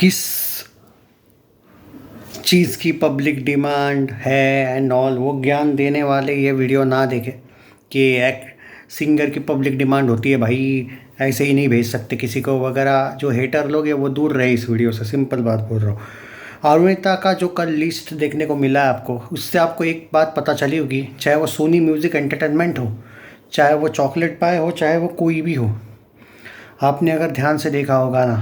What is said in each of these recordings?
किस चीज़ की public demand है एंड ऑल, वो ज्ञान देने वाले ये वीडियो ना देखें कि एक सिंगर की पब्लिक डिमांड होती है भाई, ऐसे ही नहीं भेज सकते किसी को वगैरह। जो हेटर लोग हैं वो दूर रहे इस वीडियो से, सिंपल बात बोल रहा हूँ। अरुणिता का जो कल लिस्ट देखने को मिला है आपको, उससे आपको एक बात पता चली होगी, चाहे वो सोनी म्यूज़िक एंटरटेनमेंट हो, चाहे वो चॉकलेट पाए हो, चाहे वो कोई भी हो, आपने अगर ध्यान से देखा होगा ना,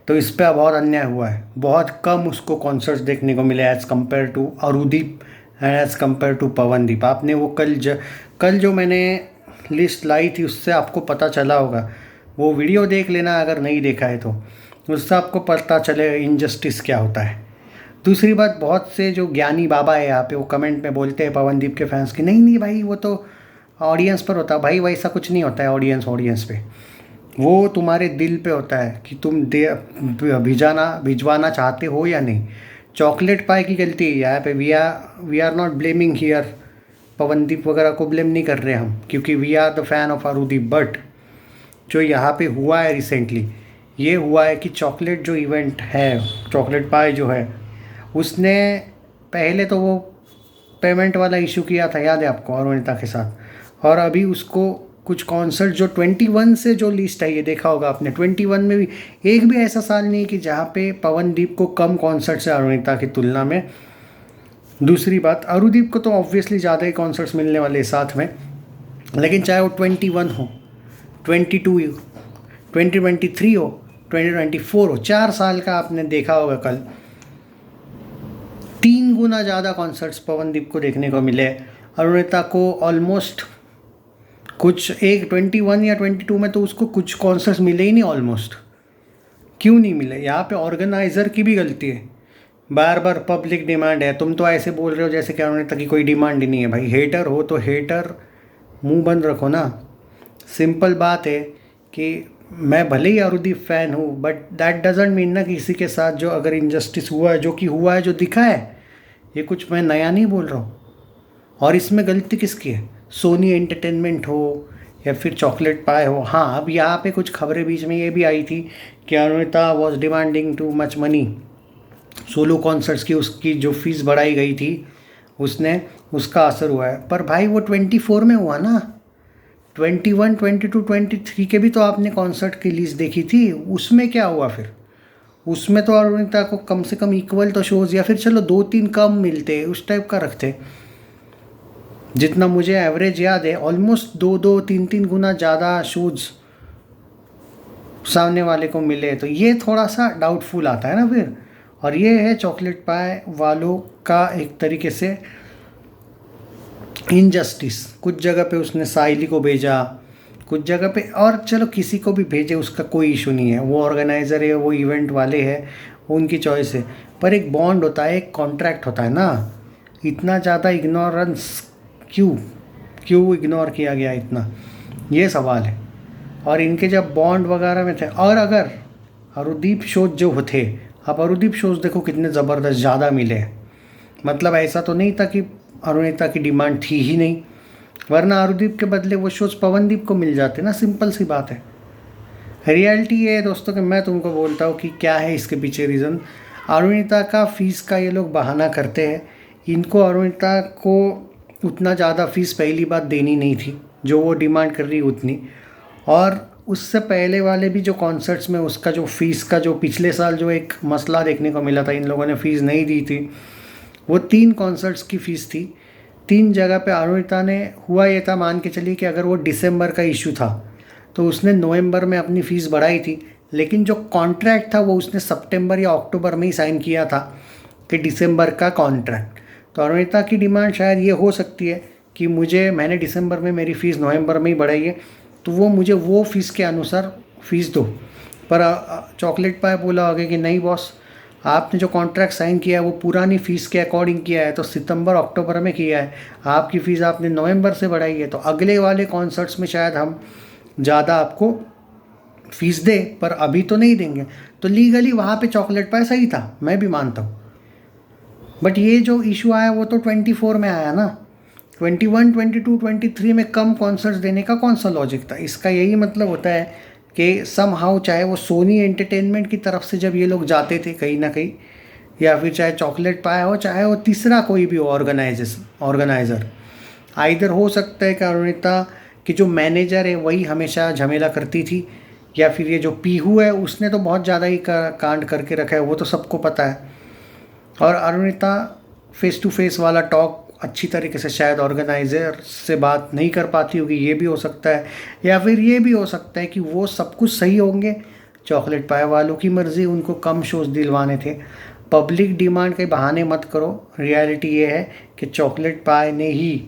तो इस पर बहुत अन्याय हुआ है। बहुत कम उसको कॉन्सर्ट्स देखने को मिले as compared to Arudeep and as compared to Pawandeep. आपने वो कल जो मैंने लिस्ट लाई थी उससे आपको पता चला होगा। वो वीडियो देख लेना अगर नहीं देखा है तो, उससे आपको पता चले इनजस्टिस क्या होता है। दूसरी बात, बहुत से जो ज्ञानी बाबा है यहाँ पे वो कमेंट में बोलते हैं पवनदीप के फैंस की, नहीं नहीं भाई वो तो ऑडियंस पर होता है। भाई वैसा कुछ नहीं होता है ऑडियंस पे, वो तुम्हारे दिल पे होता है कि तुम भिजवाना चाहते हो या नहीं। चॉकलेट पाई की गलती है यहाँ पे। We are not blaming here, Pawandeep वगैरह को ब्लेम नहीं कर रहे हम, क्योंकि we are the fan of Arudeep. But जो यहाँ पे हुआ है रिसेंटली, ये हुआ है कि चॉकलेट जो इवेंट है, चॉकलेट पाई जो है, उसने पहले तो वो पेमेंट वाला इशू किया था, याद है आपको, अरुणिता के साथ। और अभी उसको कुछ कॉन्सर्ट जो 21 से जो लिस्ट है, ये देखा होगा आपने, 21 में भी एक भी ऐसा साल नहीं कि जहाँ पे पवनदीप को कम कॉन्सर्ट्स है अरुणिता की तुलना में। दूसरी बात, अरुदीप को तो ऑब्वियसली ज़्यादा ही कॉन्सर्ट्स मिलने वाले साथ में, लेकिन चाहे वो 21 हो, 22 हो, 2023 हो, 2024 हो, 4 साल का आपने देखा होगा कल 3 गुना ज़्यादा कॉन्सर्ट्स पवनदीप को देखने को मिले। अरुणिता को ऑलमोस्ट कुछ एक 21 या 22 में तो उसको कुछ कॉन्सर्ट्स मिले ही नहीं ऑलमोस्ट। क्यों नहीं मिले? यहाँ पे ऑर्गेनाइज़र की भी गलती है। बार बार पब्लिक डिमांड है, तुम तो ऐसे बोल रहे हो जैसे कि अरुणिता की कोई डिमांड ही नहीं है। भाई हेटर हो तो हेटर मुंह बंद रखो ना। सिंपल बात है कि मैं भले ही अरुदीप फ़ैन हूँ, बट दैट डजेंट मीन ना किसी के साथ जो अगर इनजस्टिस हुआ है, जो कि हुआ है, जो दिखा है, ये कुछ मैं नया नहीं बोल रहा हूँ। और इसमें गलती किसकी है? सोनी एंटरटेनमेंट हो या फिर चॉकलेट पाए हो। हाँ, अब यहाँ पे कुछ खबरें बीच में ये भी आई थी कि Arunita was demanding too much money solo concerts की, उसकी जो फीस बढ़ाई गई थी उसका असर हुआ है। पर भाई वो 24 में हुआ ना, 21, 22, 23 के भी तो आपने कॉन्सर्ट की लिस्ट देखी थी, उसमें क्या हुआ फिर? उसमें तो अरुणिता को कम से कम इक्वल तो शोज़, या फिर चलो 2-3 कम मिलते, उस टाइप का रखते। जितना मुझे एवरेज याद है, ऑलमोस्ट 2-3 गुना ज़्यादा शोज़ सामने वाले को मिले, तो ये थोड़ा सा डाउटफुल आता है ना फिर। और ये है चॉकलेट पाए वालों का एक तरीके से इनजस्टिस। कुछ जगह पे उसने साइली को भेजा, कुछ जगह पे, और चलो किसी को भी भेजे उसका कोई इशू नहीं है, वो ऑर्गेनाइज़र है, वो इवेंट वाले हैं, वो उनकी चॉइस है। पर एक बॉन्ड होता है, एक कॉन्ट्रैक्ट होता है ना। इतना ज़्यादा इग्नोरेंस क्यों इग्नोर किया गया इतना, ये सवाल है। और इनके जब बॉन्ड वगैरह में थे, और अगर अरुदीप शोज जो थे, आप अरुदीप शोज देखो कितने ज़बरदस्त ज़्यादा मिले हैं। मतलब ऐसा तो नहीं था कि अरुणिता की डिमांड थी ही नहीं, वरना अरुदीप के बदले वो शोज पवनदीप को मिल जाते ना। सिंपल सी बात है। रियलिटी ये है दोस्तों कि मैं तुमको बोलता हूँ कि क्या है इसके पीछे रीज़न। अरुणिता का फ़ीस का ये लोग बहाना करते हैं। इनको अरुणिता को उतना ज़्यादा फ़ीस पहली बात देनी नहीं थी जो वो डिमांड कर रही उतनी। और उससे पहले वाले भी जो कॉन्सर्ट्स में उसका जो फ़ीस का जो पिछले साल जो एक मसला देखने को मिला था, इन लोगों ने फ़ीस नहीं दी थी, वो 3 कॉन्सर्ट्स की फ़ीस थी। 3 जगह पे अरुणिता ने, हुआ ये था, मान के चलिए कि अगर वो दिसंबर का इशू था तो उसने नवंबर में अपनी फ़ीस बढ़ाई थी, लेकिन जो कॉन्ट्रैक्ट था वो उसने सितंबर या अक्टूबर में ही साइन किया था कि दिसंबर का कॉन्ट्रैक्ट। तो अरुणिता की डिमांड शायद ये हो सकती है कि मैंने दिसंबर में मेरी फ़ीस नवंबर में ही बढ़ाई है, तो वो मुझे वो फ़ीस के अनुसार फ़ीस दो। पर चॉकलेट पाए बोला आगे कि नहीं बॉस, आपने जो कॉन्ट्रैक्ट साइन किया है वो पुरानी फ़ीस के अकॉर्डिंग किया है, तो सितंबर अक्टूबर में किया है, आपकी फ़ीस आपने नवंबर से बढ़ाई है, तो अगले वाले कॉन्सर्ट्स में शायद हम ज़्यादा आपको फ़ीस दे, पर अभी तो नहीं देंगे। तो लीगली वहाँ पे चॉकलेट पाए सही था, मैं भी मानता हूँ। बट ये जो इशू आया वो तो 24 में आया ना। 21, 22, 23 में कम कॉन्सर्ट्स देने का कौन सा लॉजिक था? इसका यही मतलब होता है कि सम हाउ चाहे वो सोनी एंटरटेनमेंट की तरफ से जब ये लोग जाते थे कहीं ना कहीं, या फिर चाहे चॉकलेट पाए हो, चाहे वो तीसरा कोई भी ऑर्गेनाइज़र, आइदर हो सकता है कि अरुणिता की जो मैनेजर है वही हमेशा झमेला करती थी, या फिर ये जो पीहू है उसने तो बहुत ज़्यादा ही कांड करके रखा है, वो तो सबको पता है। और अरुणिता फेस टू फेस वाला टॉक अच्छी तरीके से शायद ऑर्गेनाइज़र से बात नहीं कर पाती होगी, ये भी हो सकता है। या फिर ये भी हो सकता है कि वो सब कुछ सही होंगे, चॉकलेट पाए वालों की मर्ज़ी, उनको कम शोज़ दिलवाने थे। पब्लिक डिमांड के बहाने मत करो, रियलिटी ये है कि चॉकलेट पाए ने ही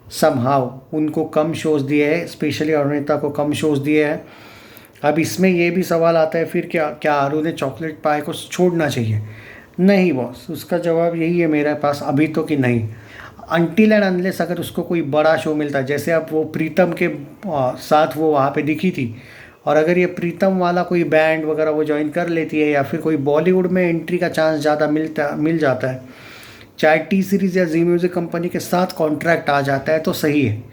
समहाउ उनको कम शोज़ दिए हैं, स्पेशली अरुणिता को कम शोज़ दिए हैं। अब इसमें ये भी सवाल आता है फिर क्या क्या आरू ने चॉकलेट पाए को छोड़ना चाहिए? नहीं बॉस, उसका जवाब यही है मेरे पास अभी तो कि नहीं, अनटिल एंड अनलेस अगर उसको कोई बड़ा शो मिलता है, जैसे अब वो प्रीतम के साथ वो वहाँ पे दिखी थी, और अगर ये प्रीतम वाला कोई बैंड वगैरह वो ज्वाइन कर लेती है, या फिर कोई बॉलीवुड में एंट्री का चांस ज़्यादा मिल जाता है, चाहे टी सीरीज़ या जी म्यूज़िक कंपनी के साथ कॉन्ट्रैक्ट आ जाता है तो सही है,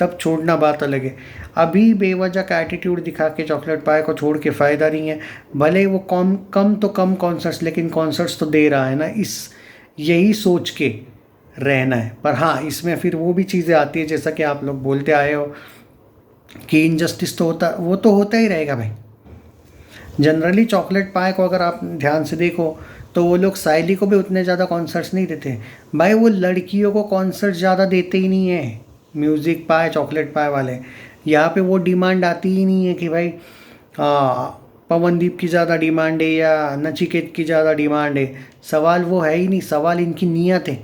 तब छोड़ना बात अलग है। अभी बेवजह का एटीट्यूड दिखा के चॉकलेट पाए को छोड़ के फ़ायदा नहीं है। भले वो कम कॉन्सर्ट्स, लेकिन कॉन्सर्ट्स तो दे रहा है ना, इस यही सोच के रहना है। पर हाँ, इसमें फिर वो भी चीज़ें आती है जैसा कि आप लोग बोलते आए हो कि इनजस्टिस तो होता, वो तो होता ही रहेगा भाई। जनरली चॉकलेट पाए को अगर आप ध्यान से देखो तो वो लोग साइली को भी उतने ज़्यादा कॉन्सर्ट्स नहीं देते भाई, वो लड़कियों को कॉन्सर्ट ज़्यादा देते ही नहीं है। म्यूज़िक पाए, चॉकलेट पाए वाले, यहाँ पे वो डिमांड आती ही नहीं है कि भाई पवनदीप की ज़्यादा डिमांड है या नचिकेत की ज़्यादा डिमांड है। सवाल वो है ही नहीं, सवाल इनकी नीयत है,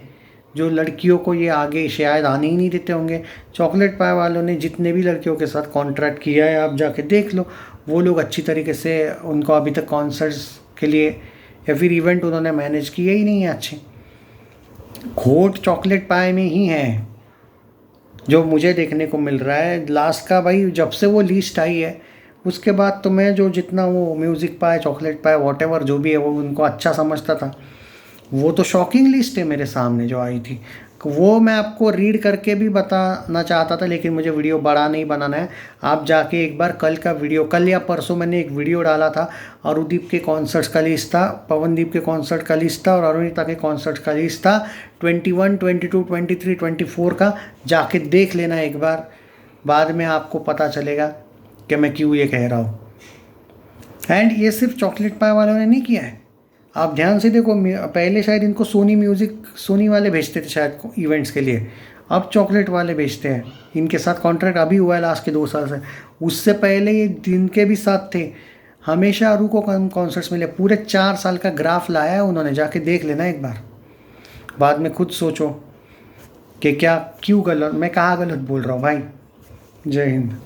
जो लड़कियों को ये आगे शायद आने ही नहीं देते होंगे। चॉकलेट पाए वालों ने जितने भी लड़कियों के साथ कॉन्ट्रैक्ट किया है, आप जाके देख लो, वो लोग अच्छी तरीके से उनको अभी तक कॉन्सर्ट्स के लिए या फिर इवेंट उन्होंने मैनेज किए ही नहीं है अच्छे। खोट चॉकलेट पाए में ही है जो मुझे देखने को मिल रहा है लास्ट का भाई। जब से वो लिस्ट आई है उसके बाद तो मैं जो जितना वो म्यूज़िक पाए, चॉकलेट पाए, वॉटेवर जो भी है वो उनको अच्छा समझता था, वो तो शॉकिंग लिस्ट है मेरे सामने जो आई थी। वो मैं आपको रीड करके भी बताना चाहता था, लेकिन मुझे वीडियो बड़ा नहीं बनाना है। आप जाके एक बार कल का वीडियो, कल या परसों मैंने एक वीडियो डाला था, अरुदीप के कॉन्सर्ट्स का लिस्ट था, पवनदीप के कॉन्सर्ट का लिस्ट था और अरुणिता के कॉन्सर्ट का लिस्ट था 21, 22, 23, 24 का। जाके देख लेना एक बार, बाद में आपको पता चलेगा कि मैं क्यों ये कह रहा हूँ। एंड ये सिर्फ चॉकलेट पाए वालों ने नहीं किया है, आप ध्यान से देखो, पहले शायद इनको सोनी वाले भेजते थे शायद इवेंट्स के लिए, अब चॉकलेट वाले भेजते हैं। इनके साथ कॉन्ट्रैक्ट अभी हुआ है लास्ट के 2 साल से, उससे पहले ये दिन के भी साथ थे, हमेशा अरू को कॉन्सर्ट्स मिले। पूरे 4 साल का ग्राफ लाया है उन्होंने, जाके देख लेना एक बार, बाद में खुद सोचो कि क्या क्यों गलत, मैं कहाँ गलत बोल रहा हूँ भाई। जय हिंद।